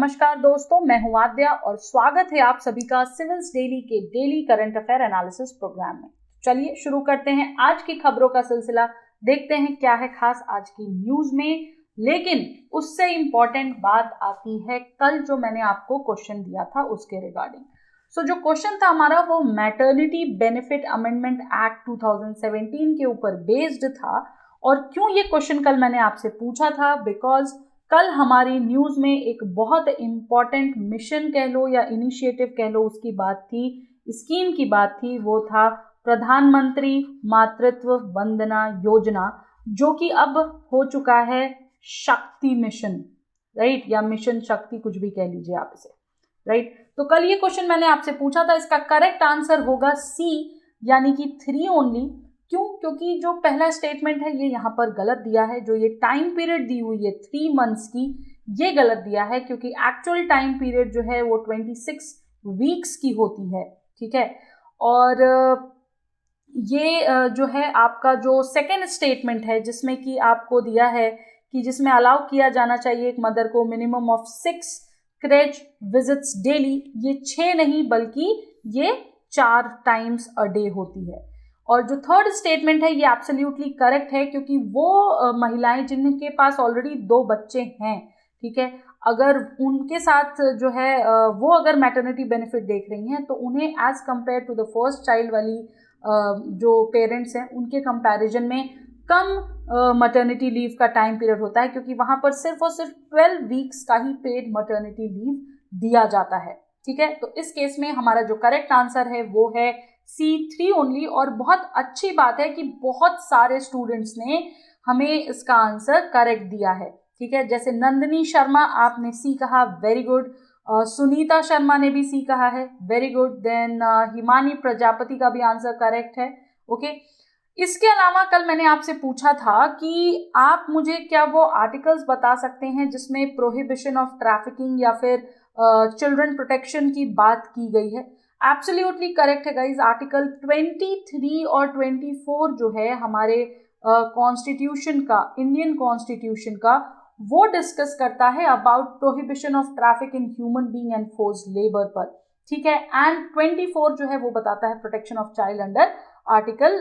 नमस्कार दोस्तों, मैं हूं आद्या और स्वागत है आप सभी का सिविल्स डेली के daily current affair analysis program में। चलिए शुरू करते हैं आज की खबरों का सिलसिला। देखते हैं क्या है खास आज की न्यूज में, लेकिन उससे इंपॉर्टेंट बात आती है कल जो मैंने आपको क्वेश्चन दिया था उसके रिगार्डिंग। जो क्वेश्चन था हमारा वो मैटरनिटी बेनिफिट अमेंडमेंट एक्ट 2017 के ऊपर बेस्ड था। और क्यों ये क्वेश्चन कल मैंने आपसे पूछा था, बिकॉज कल हमारी न्यूज में एक बहुत इंपॉर्टेंट मिशन कह लो या इनिशिएटिव कह लो, उसकी बात थी, स्कीम की बात थी। वो था प्रधानमंत्री मातृत्व वंदना योजना, जो कि अब हो चुका है शक्ति मिशन, राइट, या मिशन शक्ति, कुछ भी कह लीजिए आप इसे, राइट। तो कल ये क्वेश्चन मैंने आपसे पूछा था, इसका करेक्ट आंसर होगा सी, यानी कि 3 ओनली। क्यों? क्योंकि जो पहला स्टेटमेंट है ये यहाँ पर गलत दिया है। जो ये टाइम पीरियड दी हुई है 3 मंथ्स की, ये गलत दिया है, क्योंकि एक्चुअल टाइम पीरियड जो है वो 26 वीक्स की होती है, ठीक है। और ये जो है आपका जो सेकेंड स्टेटमेंट है, जिसमें कि आपको दिया है कि जिसमें अलाउ किया जाना चाहिए एक मदर को minimum of 6 creche visits daily, ये 6 नहीं बल्कि ये 4 टाइम्स अ डे होती है। और जो थर्ड स्टेटमेंट है ये एब्सोल्युटली करेक्ट है, क्योंकि वो महिलाएं जिनके पास ऑलरेडी 2 बच्चे हैं, ठीक है, अगर उनके साथ जो है वो अगर मैटरनिटी बेनिफिट देख रही हैं तो उन्हें as compare to the first child वाली जो पेरेंट्स हैं उनके कंपैरिजन में कम मैटरनिटी लीव का टाइम पीरियड होता है, क्योंकि वहां पर सिर्फ और सिर्फ 12 वीक्स का ही पेड मैटरनिटी लीव दिया जाता है, ठीक है। तो इस केस में हमारा जो करेक्ट आंसर है वो है C3 ओनली। और बहुत अच्छी बात है कि बहुत सारे स्टूडेंट्स ने हमें इसका आंसर करेक्ट दिया है, ठीक है। जैसे नंदिनी शर्मा, आपने सी कहा, वेरी गुड। सुनीता शर्मा ने भी सी कहा है, very good. Then Himani Prajapati का भी आंसर करेक्ट है, ओके। इसके अलावा कल मैंने आपसे पूछा था कि आप मुझे क्या वो आर्टिकल्स बता सकते हैं जिसमें प्रोहिबिशन ऑफ ट्रैफिकिंग या फिर चिल्ड्रन प्रोटेक्शन की बात की गई है। एब्सोल्युटली करेक्ट है गाइज। आर्टिकल 23 और 24 जो है हमारे कॉन्स्टिट्यूशन का, इंडियन कॉन्स्टिट्यूशन का, वो डिस्कस करता है about prohibition of traffic in human being and forced labour पर, ठीक है। एंड 24 जो है वो बताता है protection of child under article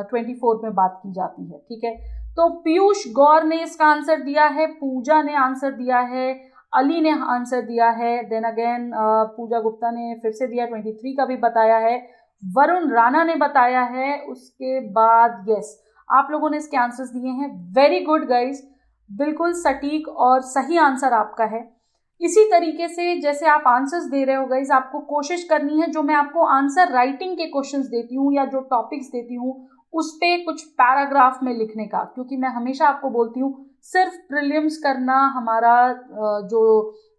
24 में बात की जाती है, ठीक है। तो पीयूष गौर ने इसका आंसर दिया है, पूजा ने आंसर दिया है, अली ने आंसर दिया है, देन अगेन पूजा गुप्ता ने फिर से दिया, 23 का भी बताया है, वरुण राणा ने बताया है, उसके बाद यस आप लोगों ने इसके आंसर्स दिए हैं। वेरी गुड गाइज, बिल्कुल सटीक और सही आंसर आपका है। इसी तरीके से जैसे आप आंसर्स दे रहे हो गाइज, आपको कोशिश करनी है, जो मैं आपको आंसर राइटिंग के क्वेश्चंस देती हूँ या जो टॉपिक्स देती हूँ उस पे कुछ पैराग्राफ में लिखने का, क्योंकि मैं हमेशा आपको बोलती हूँ सिर्फ प्रीलिम्स करना हमारा जो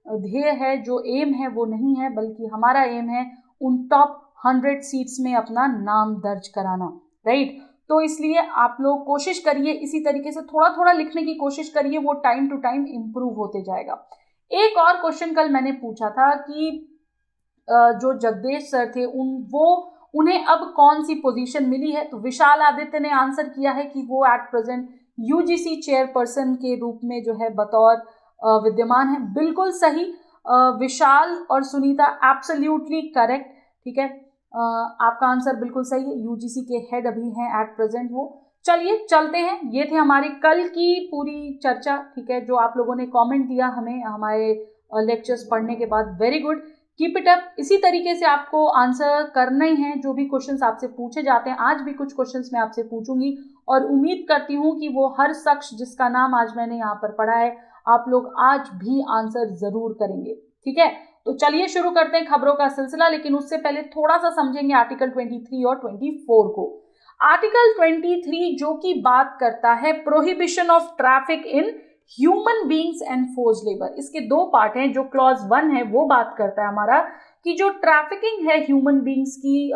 ध्येय है, जो एम है वो नहीं है, बल्कि हमारा एम है उन टॉप 100 सीट्स में अपना नाम दर्ज कराना, राइट। तो इसलिए आप लोग कोशिश करिए, इसी तरीके से थोड़ा थोड़ा लिखने की कोशिश करिए, वो टाइम टू टाइम इम्प्रूव होते जाएगा। एक और क्वेश्चन कल मैंने पूछा था कि जो जगदेश सर थे उन्हें अब कौन सी पोजीशन मिली है, तो विशाल आदित्य ने आंसर किया है कि वो एट प्रेजेंट यूजीसी चेयरपर्सन के रूप में जो है बतौर विद्यमान है। बिल्कुल सही विशाल और सुनीता, एब्सोल्युटली करेक्ट, ठीक है। आपका आंसर बिल्कुल सही है, यूजीसी के हेड अभी हैं एट प्रेजेंट वो। चलिए चलते हैं, ये थे हमारी कल की पूरी चर्चा, ठीक है, जो आप लोगों ने कमेंट दिया हमें हमारे लेक्चर्स पढ़ने के बाद, very good, keep it up. इसी तरीके से आपको आंसर करने ही हैं जो भी क्वेश्चंस आपसे पूछे जाते हैं। आज भी कुछ क्वेश्चंस मैं आपसे पूछूंगी और उम्मीद करती हूँ कि वो हर शख्स जिसका नाम आज मैंने यहाँ पर पढ़ा है आप लोग आज भी आंसर जरूर करेंगे, ठीक है। तो चलिए शुरू करते हैं खबरों का सिलसिला, लेकिन उससे पहले थोड़ा सा समझेंगे आर्टिकल 23 और 24 को। आर्टिकल 23 जो कि बात करता है prohibition of traffic in human beings and forced labour. इसके 2 पार्ट हैं। जो क्लॉज 1 है वो बात करता है हमारा कि जो ट्रैफिकिंग है ह्यूमन बीइंग्स की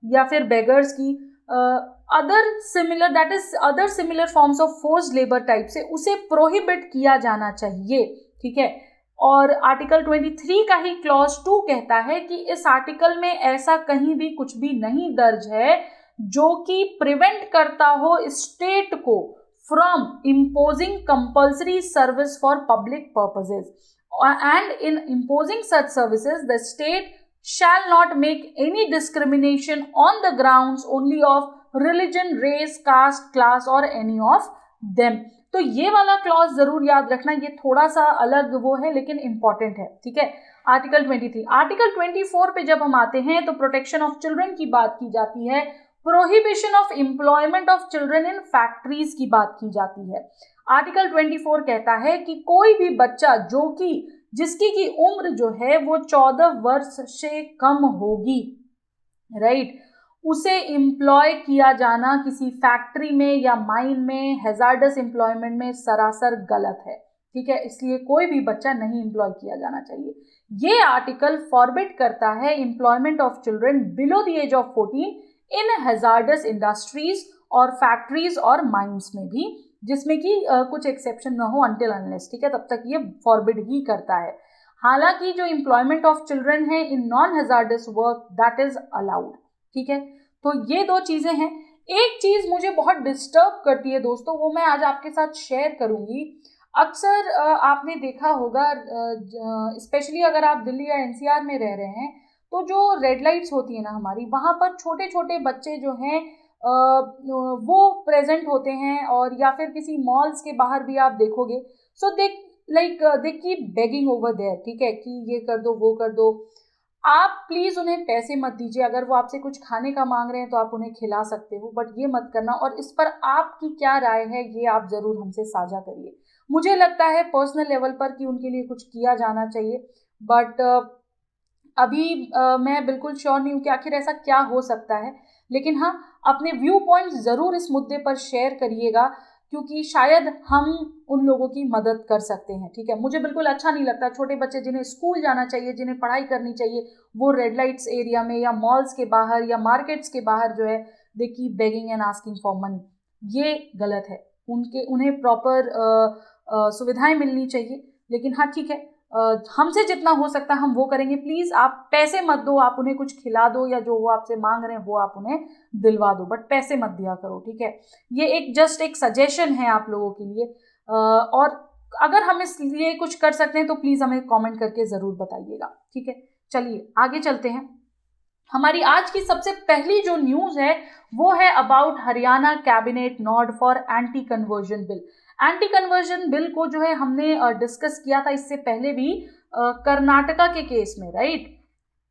या फिर बेगर्स की, other similar forms of forced labour type से, उसे प्रोहिबिट किया जाना चाहिए, ठीक है। और आर्टिकल 23 का ही क्लॉज 2 कहता है कि इस आर्टिकल में ऐसा कहीं भी कुछ भी नहीं दर्ज है जो कि प्रिवेंट करता हो स्टेट को from imposing compulsory service for public purposes. and in imposing such services the state shall not make any discrimination on the grounds only of religion, race, caste, class or any of them. तो ये वाला clause जरूर याद रखना, ये थोड़ा सा अलग वो है लेकिन इंपॉर्टेंट है, ठीक है। आर्टिकल 23। आर्टिकल 24 पे जब हम आते हैं तो प्रोटेक्शन ऑफ चिल्ड्रन की बात की जाती है, prohibition of employment of children in factories की बात की जाती है। आर्टिकल 24 कहता है कि कोई भी बच्चा जो कि जिसकी की उम्र जो है वो 14 वर्ष से कम होगी, राइट, उसे एम्प्लॉय किया जाना किसी फैक्ट्री में या माइन में, हैजार्डस एम्प्लॉयमेंट में सरासर गलत है, ठीक है। इसलिए कोई भी बच्चा नहीं एम्प्लॉय किया जाना चाहिए। ये आर्टिकल फॉरबिड करता है employment of children below the age of 14 in hazardous industries और फैक्ट्रीज और माइंस में भी, जिसमें कि कुछ एक्सेप्शन ना हो अनटिल अनलेस, ठीक है, तब तक ये फॉरबिड ही करता है। हालांकि जो एम्प्लॉयमेंट ऑफ चिल्ड्रन है in non hazards work that is allowed, ठीक है। तो ये दो चीजें हैं। एक चीज मुझे बहुत डिस्टर्ब करती है दोस्तों, वो मैं आज आपके साथ शेयर करूंगी। अक्सर आपने देखा होगा, स्पेशली अगर आप दिल्ली या एनसीआर में रह रहे हैं, तो जो रेड लाइट्स होती है ना हमारी, वहाँ पर छोटे छोटे बच्चे जो हैं वो प्रेजेंट होते हैं, और या फिर किसी मॉल्स के बाहर भी आप देखोगे, so they keep begging over there, ठीक है, कि ये कर दो वो कर दो। आप प्लीज उन्हें पैसे मत दीजिए, अगर वो आपसे कुछ खाने का मांग रहे हैं तो आप उन्हें खिला सकते हो, बट ये मत करना। और इस पर आपकी क्या राय है ये आप जरूर हमसे साझा करिए। मुझे लगता है पर्सनल लेवल पर कि उनके लिए कुछ किया जाना चाहिए, बट अभी मैं बिल्कुल श्योर नहीं हूँ कि आखिर ऐसा क्या हो सकता है। लेकिन हाँ, अपने व्यू पॉइंट्स ज़रूर इस मुद्दे पर शेयर करिएगा, क्योंकि शायद हम उन लोगों की मदद कर सकते हैं, ठीक है। मुझे बिल्कुल अच्छा नहीं लगता छोटे बच्चे जिन्हें स्कूल जाना चाहिए, जिन्हें पढ़ाई करनी चाहिए, वो रेड लाइट्स एरिया में या मॉल्स के बाहर या मार्केट्स के बाहर जो है दे keep begging and asking for money. ये गलत है। उन्हें प्रॉपर सुविधाएं मिलनी चाहिए। लेकिन हाँ ठीक है, हमसे जितना हो सकता है हम वो करेंगे। प्लीज़ आप पैसे मत दो, आप उन्हें कुछ खिला दो, या जो वो आपसे मांग रहे हैं वो आप उन्हें दिलवा दो, बट पैसे मत दिया करो, ठीक है। ये एक जस्ट एक सजेशन है आप लोगों के लिए, और अगर हम इसलिए कुछ कर सकते हैं तो प्लीज़ हमें कमेंट करके ज़रूर बताइएगा, ठीक है। चलिए आगे चलते हैं। हमारी आज की सबसे पहली जो न्यूज़ है वो है about Haryana cabinet nod for anti conversion bill. Anti conversion bill को जो है हमने डिस्कस किया था इससे पहले भी कर्नाटका के केस में, राइट।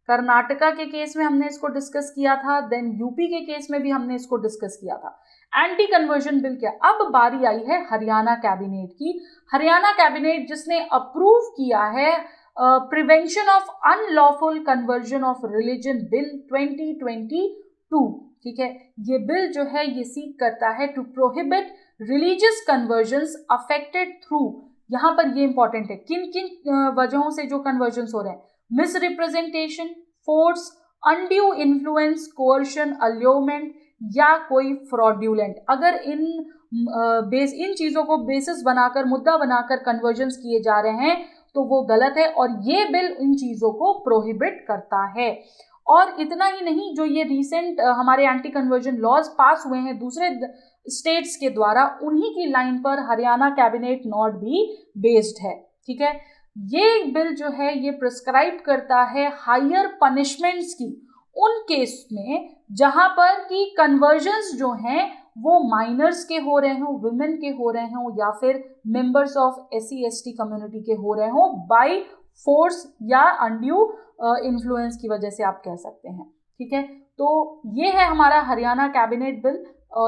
कर्नाटका के केस में हमने इसको डिस्कस किया था, देन यूपी के केस में भी हमने इसको डिस्कस किया था। एंटी कन्वर्जन बिल क्या, अब बारी आई है हरियाणा कैबिनेट की। हरियाणा कैबिनेट जिसने अप्रूव किया है prevention of unlawful conversion of religion bill 2022, ठीक है। ये बिल जो है ये सीक करता है to prohibit religious conversions affected through, यहाँ पर ये इंपॉर्टेंट है, किन किन वजहों से जो कन्वर्जन्स हो रहे हैं, misrepresentation, force, undue influence, coercion, allurement या कोई फ्रॉड्यूलेंट। अगर इन चीज़ों को बेसिस बनाकर, मुद्दा बनाकर कन्वर्जन्स किए जा रहे हैं तो वो गलत है, और ये बिल इन चीज़ों को प्रोहिबिट करता है। और इतना ही नहीं, जो ये रिसेंट हमारे एंटी कन्वर्जन लॉज पास हुए हैं दूसरे स्टेट्स के द्वारा, उन्हीं की लाइन पर हरियाणा कैबिनेट नॉड भी बेस्ड है, ठीक है। ये बिल जो है ये प्रिस्क्राइब करता है हायर पनिशमेंट्स की उन केस में जहां पर कि कन्वर्जन्स जो हैं वो माइनर्स के हो रहे हों, वुमेन के हो रहे हों, या फिर मेंबर्स ऑफ SC/ST कम्युनिटी के हो रहे हों बाय फोर्स या अनड्यू इन्फ्लुएंस की वजह से आप कह सकते हैं, ठीक है। तो ये है हमारा हरियाणा कैबिनेट बिल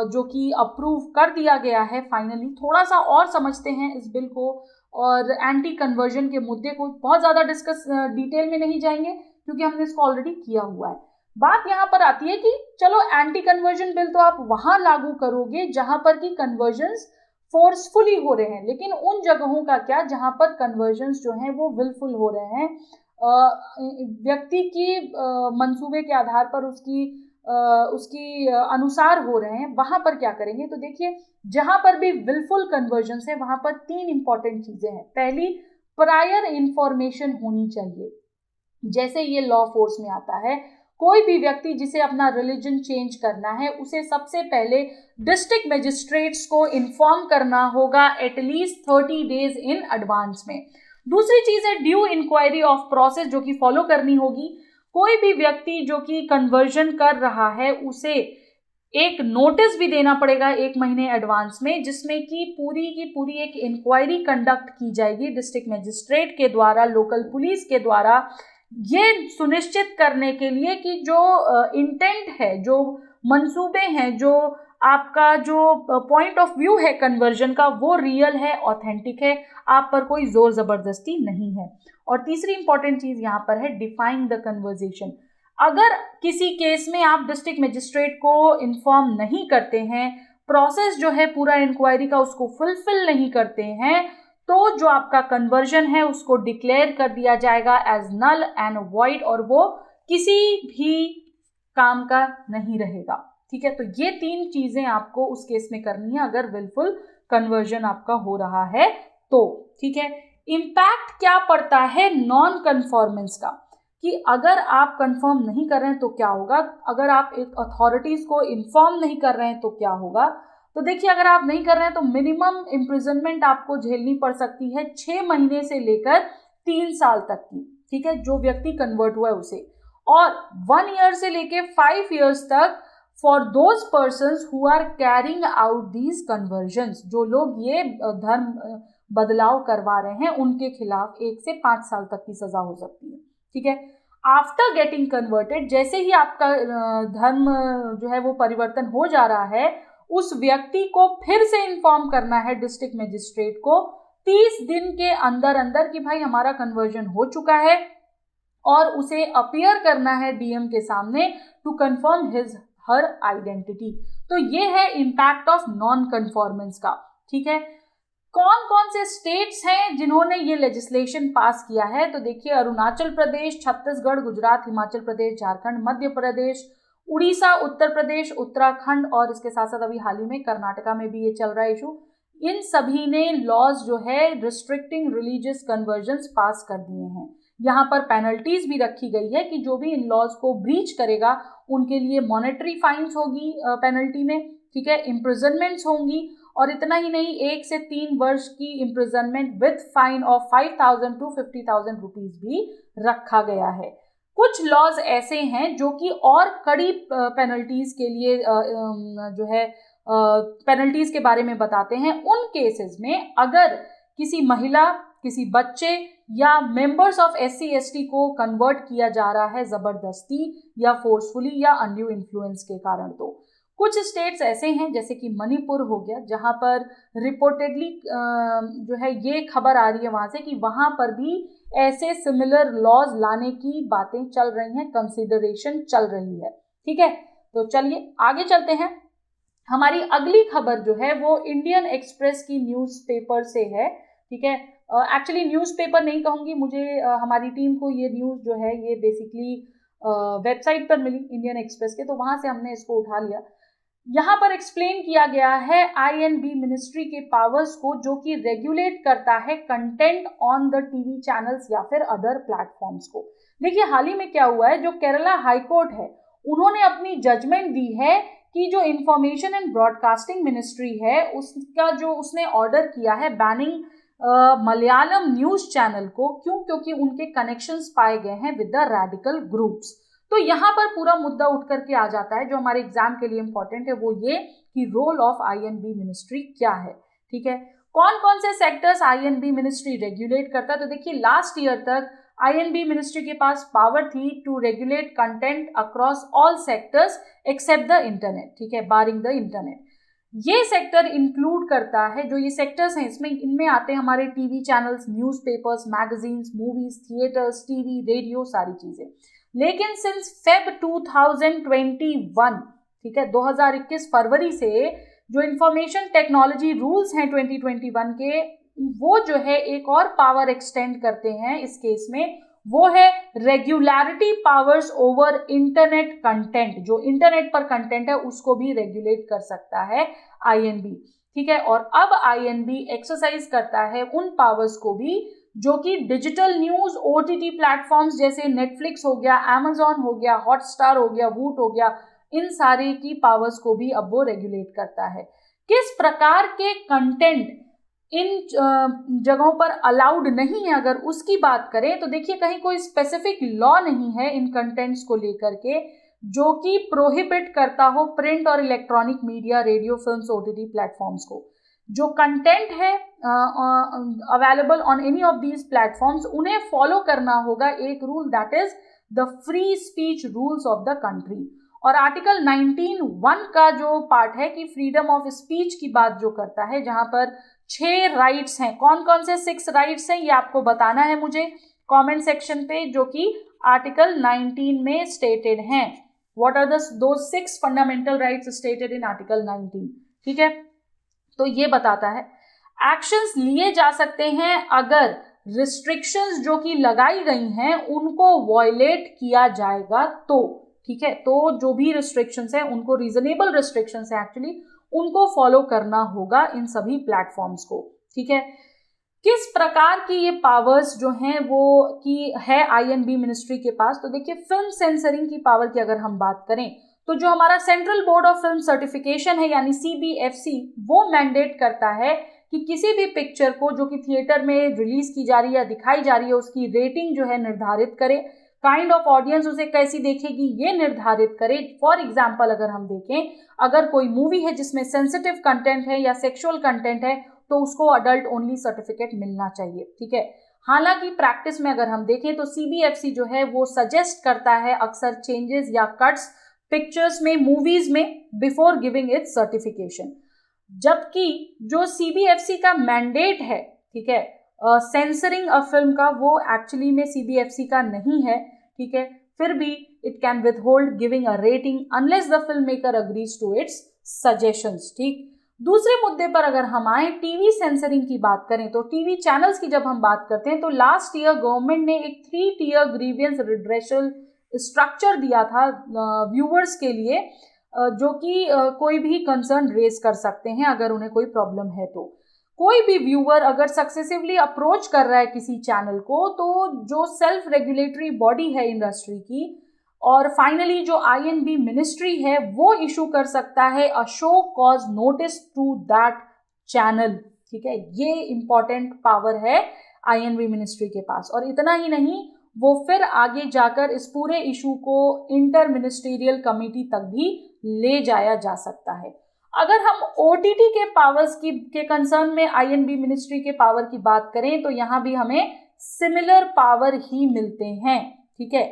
जो कि अप्रूव कर दिया गया है फाइनली। थोड़ा सा और समझते हैं इस बिल को और एंटी कन्वर्जन के मुद्दे को, बहुत ज़्यादा डिटेल में नहीं जाएंगे क्योंकि हमने इसको ऑलरेडी किया हुआ है। बात यहाँ पर आती है कि चलो एंटी कन्वर्जन बिल तो आप वहाँ लागू करोगे जहाँ पर कि कन्वर्जन्स फोर्सफुली हो रहे हैं, लेकिन उन जगहों का क्या जहाँ पर कन्वर्जन्स जो हैं वो विलफुल हो रहे हैं, व्यक्ति की मंसूबे के आधार पर उसकी अनुसार हो रहे हैं, वहाँ पर क्या करेंगे। तो देखिए, जहाँ पर भी विलफुल कन्वर्जन्स है वहाँ पर 3 इंपॉर्टेंट चीज़ें हैं। पहली, प्रायर इंफॉर्मेशन होनी चाहिए। जैसे ये लॉ फोर्स में आता है, कोई भी व्यक्ति जिसे अपना रिलीजन चेंज करना है उसे सबसे पहले डिस्ट्रिक्ट मजिस्ट्रेट्स को इन्फॉर्म करना होगा एटलीस्ट 30 डेज इन एडवांस में। दूसरी चीज है ड्यू इंक्वायरी ऑफ प्रोसेस, जो कि फॉलो करनी होगी। कोई भी व्यक्ति जो कि कन्वर्जन कर रहा है उसे एक नोटिस भी देना पड़ेगा 1 महीने एडवांस में, जिसमें कि पूरी की पूरी एक इंक्वायरी कंडक्ट की जाएगी डिस्ट्रिक्ट मजिस्ट्रेट के द्वारा, लोकल पुलिस के द्वारा, ये सुनिश्चित करने के लिए कि जो इंटेंट है, जो मंसूबे हैं, जो आपका जो पॉइंट ऑफ व्यू है कन्वर्जन का, वो रियल है, ऑथेंटिक है, आप पर कोई जोर जबरदस्ती नहीं है। और तीसरी इंपॉर्टेंट चीज यहाँ पर है डिफाइन द कन्वर्जेशन। अगर किसी केस में आप डिस्ट्रिक्ट मजिस्ट्रेट को इन्फॉर्म नहीं करते हैं, प्रोसेस जो है पूरा इंक्वायरी का उसको फुलफिल नहीं करते हैं, तो जो आपका कन्वर्जन है उसको डिक्लेयर कर दिया जाएगा एज नल एंड वॉइड, और वो किसी भी काम का नहीं रहेगा। ठीक है, तो ये 3 चीजें आपको उस केस में करनी है अगर विलफुल कन्वर्जन आपका हो रहा है तो। ठीक है, इम्पैक्ट क्या पड़ता है नॉन कन्फॉर्मेंस का, कि अगर आप कंफर्म नहीं कर रहे हैं तो क्या होगा, अगर आप एक अथॉरिटीज को इन्फॉर्म नहीं कर रहे हैं तो क्या होगा। तो देखिए, अगर आप नहीं कर रहे हैं तो मिनिमम इम्प्रिजनमेंट आपको झेलनी पड़ सकती है 6 महीने से लेकर 3 साल तक की। ठीक है, जो व्यक्ति कन्वर्ट हुआ है उसे, और 1 ईयर से लेकर 5 ईयर्स तक for those persons who are carrying out these conversions, जो लोग ये धर्म बदलाव करवा रहे हैं उनके खिलाफ 1 से 5 साल तक की सजा हो सकती है। ठीक है, आफ्टर गेटिंग कन्वर्टेड, जैसे ही आपका धर्म जो है वो परिवर्तन हो जा रहा है, उस व्यक्ति को फिर से इन्फॉर्म करना है डिस्ट्रिक्ट मजिस्ट्रेट को 30 दिन के अंदर अंदर कि भाई हमारा कन्वर्जन हो चुका है, और उसे अपीयर करना है डीएम के सामने to confirm his her identity. तो ये है इम्पैक्ट ऑफ नॉन कन्फॉर्मेंस का। ठीक है, कौन कौन से स्टेट्स हैं जिन्होंने ये लेजिस्लेशन पास किया है, तो देखिए अरुणाचल प्रदेश, छत्तीसगढ़, गुजरात, हिमाचल प्रदेश, झारखंड, मध्य प्रदेश, उड़ीसा, उत्तर प्रदेश, उत्तराखंड, और इसके साथ साथ अभी हाल ही में कर्नाटका में भी ये चल रहा है इशू। इन सभी ने लॉज जो है रिस्ट्रिक्टिंग रिलीजियस कन्वर्जन्स पास कर दिए हैं। यहाँ पर पेनल्टीज भी रखी गई है कि जो भी इन लॉज को ब्रीच करेगा उनके लिए मॉनेटरी फाइन्स होगी पेनल्टी में। ठीक है, इम्प्रिजनमेंट्स होंगी, और इतना ही नहीं 1 से 3 वर्ष की imprisonment with fine of 5,000 to 50,000 rupees भी रखा गया है। कुछ लॉज ऐसे हैं जो कि और कड़ी पेनल्टीज के लिए जो है पेनल्टीज के बारे में बताते हैं। उन केसेस में अगर किसी महिला, किसी बच्चे या मेंबर्स ऑफ SC/ST को कन्वर्ट किया जा रहा है जबरदस्ती या फोर्सफुली या अनड्यू इन्फ्लुएंस के कारण, तो कुछ स्टेट्स ऐसे हैं जैसे कि मणिपुर हो गया, जहां पर रिपोर्टेडली जो है ये खबर आ रही है वहां से कि वहां पर भी ऐसे सिमिलर लॉज लाने की बातें चल रही हैं, कंसिडरेशन चल रही है। ठीक है, तो चलिए आगे चलते हैं। हमारी अगली खबर जो है वो इंडियन एक्सप्रेस की न्यूज़पेपर से है। ठीक है, एक्चुअली न्यूज़पेपर नहीं कहूँगी, मुझे हमारी टीम को ये न्यूज़ जो है ये बेसिकली वेबसाइट पर मिली इंडियन एक्सप्रेस के, तो वहां से हमने इसको उठा लिया। यहाँ पर एक्सप्लेन किया गया है INB मिनिस्ट्री के पावर्स को, जो कि रेगुलेट करता है content on the TV channels या फिर अदर प्लेटफॉर्म्स को। देखिए, हाल ही में क्या हुआ है, जो केरला हाई कोर्ट है उन्होंने अपनी जजमेंट दी है कि जो इंफॉर्मेशन एंड ब्रॉडकास्टिंग मिनिस्ट्री है उसका जो उसने ऑर्डर किया है बैनिंग मलयालम न्यूज चैनल को, क्यों, क्योंकि उनके कनेक्शंस पाए गए हैं विद द रैडिकल ग्रुप्स। तो यहाँ पर पूरा मुद्दा उठ करके आ जाता है जो हमारे एग्जाम के लिए इंपॉर्टेंट है, वो ये कि रोल ऑफ INB मिनिस्ट्री क्या है। ठीक है, कौन कौन से सेक्टर्स INB मिनिस्ट्री रेगुलेट करता है, तो देखिए लास्ट ईयर तक INB मिनिस्ट्री के पास पावर थी to regulate content across all sectors except the internet. ठीक है, बारिंग द इंटरनेट। ये सेक्टर इंक्लूड करता है, जो ये सेक्टर्स हैं इसमें इनमें आते हैं हमारे TV channels, newspapers, magazines, movies, theatres, TV, radio, सारी चीजें। लेकिन सिंस फेब 2021, ठीक है 2021 फरवरी से जो इंफॉर्मेशन टेक्नोलॉजी रूल्स हैं 2021 के, वो जो है एक और पावर एक्सटेंड करते हैं इस केस में, वो है regularity powers over internet content. जो इंटरनेट पर कंटेंट है उसको भी रेगुलेट कर सकता है INB। ठीक है, और अब INB एक्सरसाइज करता है उन पावर्स को भी जो कि डिजिटल न्यूज OTT प्लेटफॉर्म्स जैसे नेटफ्लिक्स हो गया, Amazon हो गया, हॉटस्टार हो गया, वूट हो गया, इन सारे की पावर्स को भी अब वो रेगुलेट करता है। किस प्रकार के कंटेंट इन जगहों पर अलाउड नहीं है, अगर उसकी बात करें तो देखिए कहीं कोई स्पेसिफिक लॉ नहीं है इन कंटेंट्स को लेकर के जो कि प्रोहिबिट करता हो प्रिंट और electronic media, radio, films, OTT platforms को। जो कंटेंट है available on any of these platforms, उन्हें फॉलो करना होगा एक rule, that is the free speech rules of the country. और आर्टिकल 19(1) का जो पार्ट है कि फ्रीडम ऑफ स्पीच की बात जो करता है, जहां पर 6 राइट्स हैं। कौन कौन से 6 राइट्स हैं ये आपको बताना है मुझे कमेंट सेक्शन पे, जो कि आर्टिकल 19 में स्टेटेड हैं। What are those 6 fundamental rights stated in article 19? ठीक है, तो ये बताता है एक्शंस लिए जा सकते हैं अगर रिस्ट्रिक्शंस जो कि लगाई गई हैं उनको वॉयलेट किया जाएगा तो। ठीक है, तो जो भी रिस्ट्रिक्शंस हैं उनको, रीजनेबल रिस्ट्रिक्शंस हैं एक्चुअली, उनको फॉलो करना होगा इन सभी प्लेटफॉर्म्स को। ठीक है, किस प्रकार की ये पावर्स जो हैं वो की है आईएनबी मिनिस्ट्री के पास? तो देखिए फिल्म सेंसरिंग की पावर की अगर हम बात करें तो जो हमारा central board of film certification है यानी सीबीएफसी, वो मैंडेट करता है कि किसी भी पिक्चर को जो कि थिएटर में रिलीज की जा रही है या दिखाई जा रही है उसकी रेटिंग जो है निर्धारित करे, काइंड ऑफ ऑडियंस उसे कैसी देखेगी ये निर्धारित करे। फॉर एग्जाम्पल अगर हम देखें, अगर कोई मूवी है जिसमें सेंसिटिव कंटेंट है या सेक्सुअल कंटेंट है तो उसको अडल्ट ओनली सर्टिफिकेट मिलना चाहिए। ठीक है, हालांकि प्रैक्टिस में अगर हम देखें तो सीबीएफसी जो है वो सजेस्ट करता है अक्सर चेंजेस या कट्स पिक्चर्स में, मूवीज में, बिफोर गिविंग इट्स सर्टिफिकेशन। जबकि जो सीबीएफसी का मैंडेट है, ठीक है, सेंसरिंग अ फिल्म का, वो एक्चुअली में सीबीएफसी का नहीं है। ठीक है, फिर भी it can withhold giving a rating unless the film maker agrees to its suggestions. ठीक, दूसरे मुद्दे पर अगर हम आए, टीवी सेंसरिंग की बात करें तो टीवी चैनल्स की जब हम बात करते हैं तो लास्ट ईयर गवर्नमेंट ने एक 3-tier ग्रीवियंस रिड्रेसल स्ट्रक्चर दिया था व्यूअर्स के लिए, जो कि कोई भी कंसर्न रेज कर सकते हैं अगर उन्हें कोई प्रॉब्लम है तो। कोई भी व्यूअर अगर सक्सेसिवली अप्रोच कर रहा है किसी चैनल को, तो जो सेल्फ रेगुलेटरी बॉडी है इंडस्ट्री की और फाइनली जो आईएनबी मिनिस्ट्री है, वो इशू कर सकता है a show cause notice to that channel. ठीक है, ये इंपॉर्टेंट पावर है आईएनबी मिनिस्ट्री के पास। और इतना ही नहीं, वो फिर आगे जाकर इस पूरे इशू को इंटर मिनिस्ट्रियल कमेटी तक भी ले जाया जा सकता है। अगर हम ओटीटी के पावर्स के कंसर्न में आईएनबी मिनिस्ट्री के पावर की बात करें तो यहाँ भी हमें सिमिलर पावर ही मिलते हैं। ठीक है,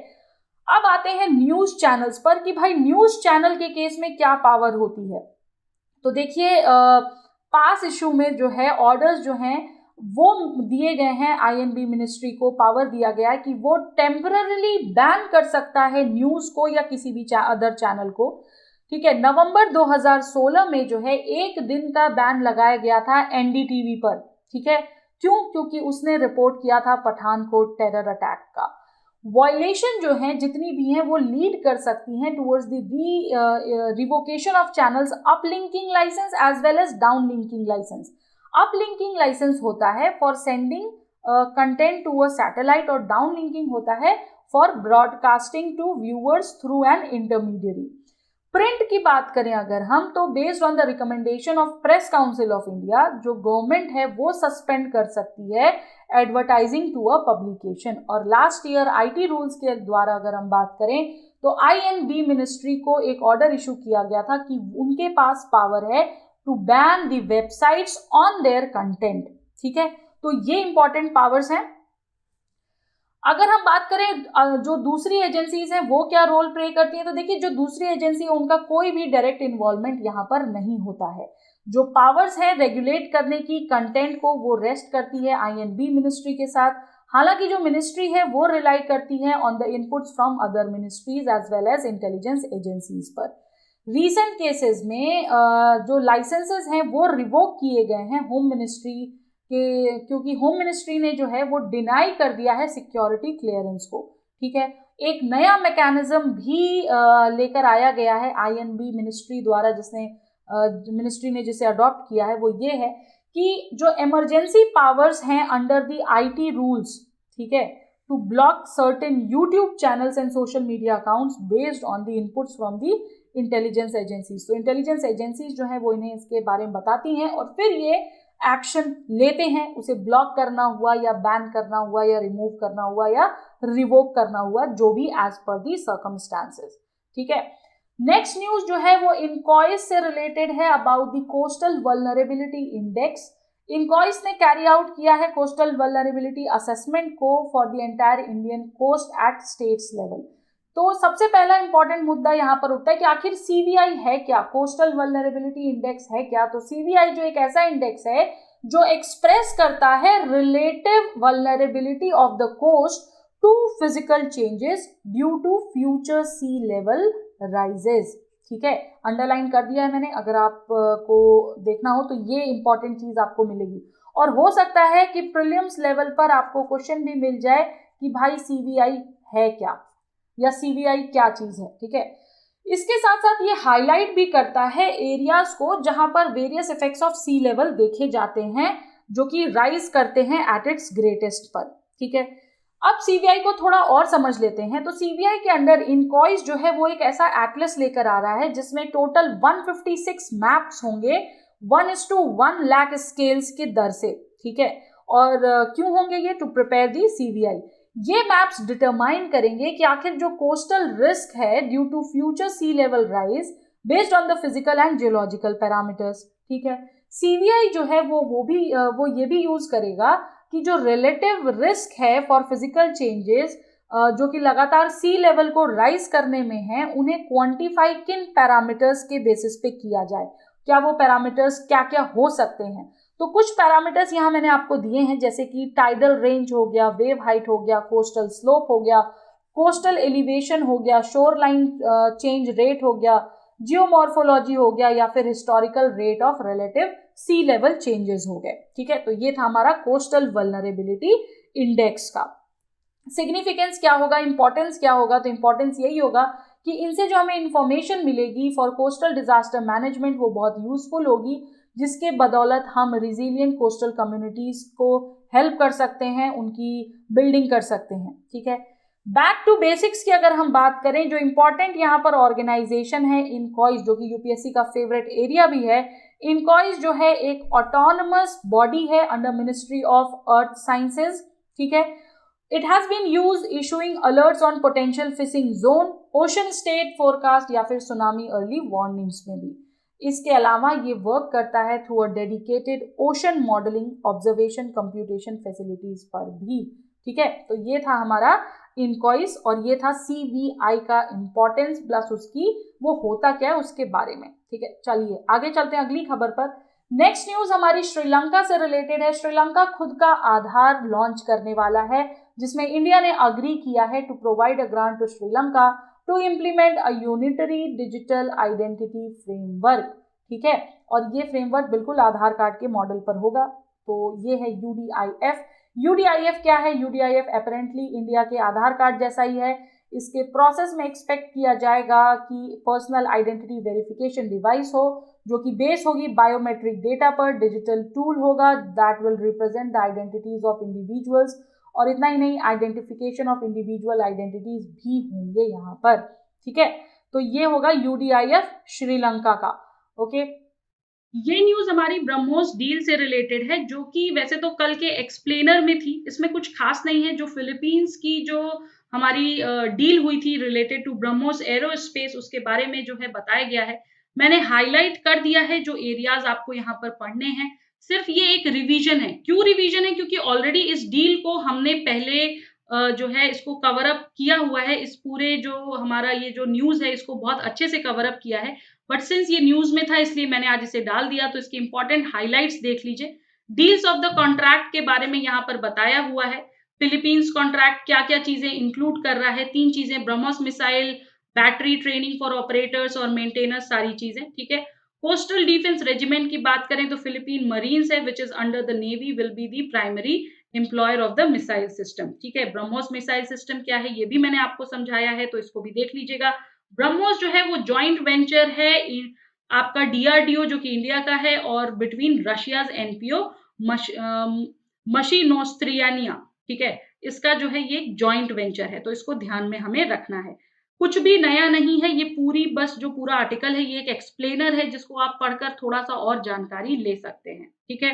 अब आते हैं न्यूज चैनल्स पर कि भाई न्यूज चैनल के केस में क्या पावर होती है। तो देखिए पास इशू में जो है ऑर्डर्स जो हैं वो दिए गए हैं, आईएनबी मिनिस्ट्री को पावर दिया गया है कि वो टेम्पररीली बैन कर सकता है न्यूज को या किसी भी अदर चैनल को। ठीक है, नवंबर 2016 में जो है 1 दिन का बैन लगाया गया था एनडीटीवी पर। ठीक है, क्यों? क्योंकि उसने रिपोर्ट किया था पठानकोट टेरर अटैक का। वायलेशन जो है जितनी भी हैं वो लीड कर सकती हैं towards the revocation of channels uplinking licence as well as downlinking licence. Uplinking licence होता है for sending content to a satellite और डाउनलिंकिंग होता है for broadcasting to viewers through an intermediary. Print की बात करें अगर हम, तो based on the recommendation of press council of India, जो गवर्नमेंट है वो सस्पेंड कर सकती है एडवर्टाइजिंग टू अ पब्लिकेशन। और लास्ट ईयर आईटी रूल्स के द्वारा अगर हम बात करें तो आईएनबी मिनिस्ट्री को एक ऑर्डर इशू किया गया था कि उनके पास पावर है to ban the websites on their content. ठीक है, तो ये इंपॉर्टेंट पावर्स हैं। अगर हम बात करें जो दूसरी एजेंसीज हैं वो क्या रोल प्ले करती हैं, तो देखिए जो दूसरी एजेंसी है उनका कोई भी डायरेक्ट इन्वॉल्वमेंट यहाँ पर नहीं होता है। जो पावर्स है रेगुलेट करने की कंटेंट को, वो रेस्ट करती है आईएनबी मिनिस्ट्री के साथ। हालांकि जो मिनिस्ट्री है वो रिलाई करती है on the inputs from other ministries as well as intelligence agencies पर। रीसेंट केसेस में जो लाइसेंसेस हैं वो रिवोक किए गए हैं होम मिनिस्ट्री के, क्योंकि होम मिनिस्ट्री ने जो है वो डिनाई कर दिया है सिक्योरिटी क्लियरेंस को। ठीक है, एक नया मैकेनिज्म भी लेकर आया गया है आईएनबी मिनिस्ट्री द्वारा, मिनिस्ट्री ने जिसे अडॉप्ट किया है, वो ये है कि जो इमरजेंसी पावर्स हैं अंडर द आईटी रूल्स, ठीक है, to block certain YouTube channels and social media accounts based on the inputs from the intelligence agencies. तो इंटेलिजेंस एजेंसीज जो है वो इन्हें इसके बारे में बताती हैं और फिर ये एक्शन लेते हैं, उसे ब्लॉक करना हुआ या बैन करना हुआ या रिमूव करना हुआ या रिवोक करना हुआ, जो भी एज पर दी सर्कमस्टांसेस। ठीक है, नेक्स्ट न्यूज जो है वो इनकॉइस से रिलेटेड है, about the coastal vulnerability index. INCOIS ने कैरी आउट किया है कोस्टल वल्नरेबिलिटी असेसमेंट को for the entire Indian coast at states level. तो सबसे पहला इंपॉर्टेंट मुद्दा यहाँ पर उठता है कि आखिर सीवीआई है क्या, कोस्टल वल्नरेबिलिटी इंडेक्स है क्या। तो सीवीआई जो एक ऐसा इंडेक्स है जो एक्सप्रेस करता है relative vulnerability of the coast to physical changes due to future sea level rises. ठीक है, अंडरलाइन कर दिया है मैंने, अगर आपको देखना हो तो ये इंपॉर्टेंट चीज आपको मिलेगी। और हो सकता है कि प्रीलिम्स लेवल पर आपको क्वेश्चन भी मिल जाए कि भाई सीवीआई है क्या या सीवीआई क्या चीज है। ठीक है, इसके साथ साथ ये हाईलाइट भी करता है एरियाज को जहां पर various effects of sea level देखे जाते हैं, जो कि राइज करते हैं एट इट्स ग्रेटेस्ट पर। ठीक है, अब सीवीआई को थोड़ा और समझ लेते हैं। तो सीवीआई के अंडर इनकॉइस जो है वो एक ऐसा एटलस लेकर आ रहा है जिसमें टोटल 156 मैप्स होंगे 1:1 लाख स्केल्स के दर से। ठीक है, और क्यों होंगे ये, टू प्रिपेयर दी सीवीआई। ये मैप्स डिटरमाइन करेंगे कि आखिर जो कोस्टल रिस्क है due to future sea level rise based on the physical and geological parameters. ठीक है, सीवीआई जो है वो ये भी यूज करेगा कि जो रिलेटिव रिस्क है फॉर फिजिकल चेंजेस जो कि लगातार सी लेवल को राइज करने में है, उन्हें क्वांटिफाई किन पैरामीटर्स के बेसिस पे किया जाए, क्या वो पैरामीटर्स क्या क्या हो सकते हैं। तो कुछ पैरामीटर्स यहाँ मैंने आपको दिए हैं, जैसे कि टाइडल रेंज हो गया, वेव हाइट हो गया, कोस्टल स्लोप हो गया, कोस्टल एलिवेशन हो गया, शोर लाइन चेंज रेट हो गया, जियोमॉर्फोलॉजी हो गया, या फिर historical rate of relative sea level changes हो गए। ठीक है, तो ये था हमारा कोस्टल वल्नरेबिलिटी इंडेक्स का। सिग्निफिकेंस क्या होगा, इंपॉर्टेंस क्या होगा, तो इंपॉर्टेंस यही होगा कि इनसे जो हमें इंफॉर्मेशन मिलेगी फॉर कोस्टल डिजास्टर मैनेजमेंट वो बहुत यूजफुल होगी, जिसके बदौलत हम रिजिलियंट कोस्टल कम्युनिटीज को हेल्प कर सकते हैं, उनकी बिल्डिंग कर सकते हैं। ठीक है, बैक टू बेसिक्स की अगर हम बात करें, जो इंपॉर्टेंट यहाँ पर ऑर्गेनाइजेशन है इनकॉइस, जो कि यूपीएससी का फेवरेट एरिया भी है। इनकॉइस जो है एक ऑटोनमस बॉडी है under ministry of earth sciences. ठीक है, it has been use issuing alerts on potential fishing zone, ocean state forecast या फिर सुनामी अर्ली वार्निंग्स में भी। इसके अलावा ये वर्क करता है through a dedicated ocean modelling observation computation facilities पर भी। ठीक है, तो ये था हमारा इनकॉइस और ये था सीवीआई का इंपॉर्टेंस प्लस उसकी वो होता क्या है उसके बारे में। ठीक है, चलिए आगे चलते हैं अगली खबर पर। नेक्स्ट न्यूज हमारी श्रीलंका से रिलेटेड है। श्रीलंका खुद का आधार लॉन्च करने वाला है, जिसमें इंडिया ने अग्री किया है to provide a grant to Sri Lanka to implement a unitary digital identity framework. ठीक है, और ये फ्रेमवर्क बिल्कुल आधार कार्ड के मॉडल पर होगा। तो ये है यूडीआईएफ। यूडीआईएफ क्या है, यूडीआईएफ अपेरेंटली इंडिया के आधार कार्ड जैसा ही है। इसके प्रोसेस में एक्सपेक्ट किया जाएगा कि पर्सनल आइडेंटिटी वेरिफिकेशन डिवाइस हो, जो कि बेस होगी बायोमेट्रिक डेटा पर, डिजिटल टूल होगा that will represent the identities of individuals, और इतना ही नहीं, आइडेंटिफिकेशन ऑफ इंडिविजुअल आइडेंटिटीज भी होंगे यहाँ पर। ठीक है, तो ये होगा यूडीआईएफ श्रीलंका का। ओके, ये न्यूज हमारी ब्रह्मोस डील से रिलेटेड है, जो कि वैसे तो कल के एक्सप्लेनर में थी, इसमें कुछ खास नहीं है। जो फिलीपींस की जो हमारी डील हुई थी रिलेटेड टू ब्रह्मोस एरोस्पेस, उसके बारे में जो है बताया गया है। मैंने हाईलाइट कर दिया है जो एरियाज आपको यहाँ पर पढ़ने हैं। सिर्फ ये एक रिवीजन है। क्यों रिवीजन है, क्योंकि ऑलरेडी इस डील को हमने पहले जो है इसको कवर अप किया हुआ है। इस पूरे जो हमारा ये जो न्यूज है इसको बहुत अच्छे से कवर अप किया है, बट सिंस ये न्यूज में था इसलिए मैंने आज इसे डाल दिया। तो इसके इंपॉर्टेंट हाइलाइट्स देख लीजिए। डील्स ऑफ द कॉन्ट्रैक्ट के बारे में यहाँ पर बताया हुआ है। फिलीपींस कॉन्ट्रैक्ट क्या क्या चीजें इंक्लूड कर रहा है, 3 चीजें, BrahMos missile, battery training for operators और मेंटेनर्स, सारी चीजें। ठीक है, कोस्टल डिफेंस रेजिमेंट की बात करें तो फिलीपीन मरीन्स है which is under the navy, will be the primary employer of the missile system. ठीक है, ब्रह्मोस मिसाइल सिस्टम क्या है ये भी मैंने आपको समझाया है, तो इसको भी देख लीजिएगा। ब्रह्मोस जो है वो जॉइंट वेंचर है आपका डीआरडीओ जो कि इंडिया का है, और बिटवीन रशियाज एनपीओ मशीनोस्त्रियानिया। ठीक है, इसका जो है ये जॉइंट वेंचर है, तो इसको ध्यान में हमें रखना है। कुछ भी नया नहीं है, ये पूरी बस जो पूरा आर्टिकल है ये एक एक्सप्लेनर है जिसको आप पढ़कर थोड़ा सा और जानकारी ले सकते हैं। ठीक है,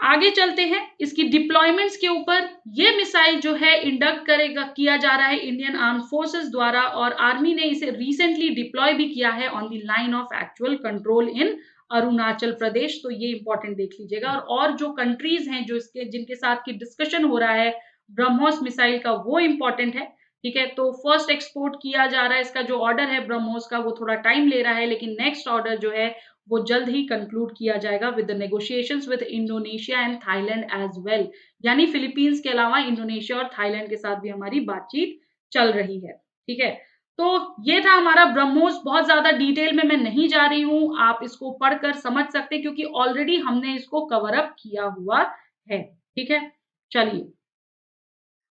आगे चलते हैं इसकी डिप्लॉयमेंट्स के ऊपर। ये मिसाइल जो है इंडक्ट किया जा रहा है इंडियन आर्म फोर्सेस द्वारा, और आर्मी ने इसे रिसेंटली डिप्लॉय भी किया है on the line of actual control in Arunachal Pradesh. तो ये इंपॉर्टेंट देख लीजिएगा। और जो कंट्रीज हैं जो इसके जिनके साथ की डिस्कशन हो रहा है ब्रह्मोस मिसाइल का, वो इंपॉर्टेंट है। ठीक है, तो फर्स्ट एक्सपोर्ट किया जा रहा है, इसका जो ऑर्डर है ब्रह्मोस का वो थोड़ा टाइम ले रहा है, लेकिन नेक्स्ट ऑर्डर जो है वो जल्द ही कंक्लूड किया जाएगा with the negotiations with Indonesia and Thailand as well. यानी फिलीपींस के अलावा इंडोनेशिया और थाईलैंड के साथ भी हमारी बातचीत चल रही है। ठीक है, तो ये था हमारा ब्रह्मोस। बहुत ज्यादा डिटेल में मैं नहीं जा रही हूं, आप इसको पढ़कर समझ सकते हैं क्योंकि ऑलरेडी हमने इसको कवर अप किया हुआ है। ठीक है, चलिए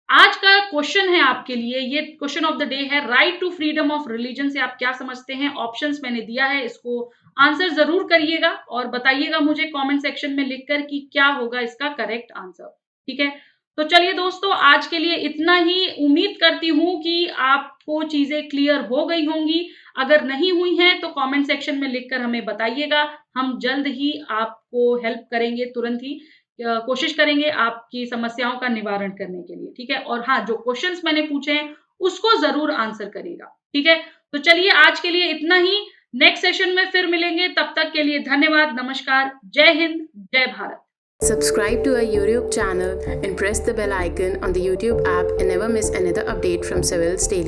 आज का क्वेश्चन है आपके लिए, ये क्वेश्चन ऑफ द डे है, right to freedom of religion से आप क्या समझते हैं। ऑप्शंस मैंने दिया है, इसको आंसर जरूर करिएगा और बताइएगा मुझे कमेंट सेक्शन में लिखकर कि क्या होगा इसका करेक्ट आंसर। ठीक है, तो चलिए दोस्तों आज के लिए इतना ही। उम्मीद करती हूं कि आपको चीजें क्लियर हो गई होंगी। अगर नहीं हुई हैं तो कमेंट सेक्शन में लिखकर हमें बताइएगा, हम जल्द ही आपको हेल्प करेंगे, तुरंत ही कोशिश करेंगे आपकी समस्याओं का निवारण करने के लिए। ठीक है, और हाँ, जो क्वेश्चंस मैंने पूछे हैं उसको जरूर आंसर करिएगा। ठीक है, तो चलिए आज के लिए इतना ही। नेक्स्ट सेशन में फिर मिलेंगे, तब तक के लिए धन्यवाद, नमस्कार, जय हिंद, जय Bharat. Subscribe to our YouTube channel and press the bell icon on the YouTube app and never miss another update from Civil's Daily.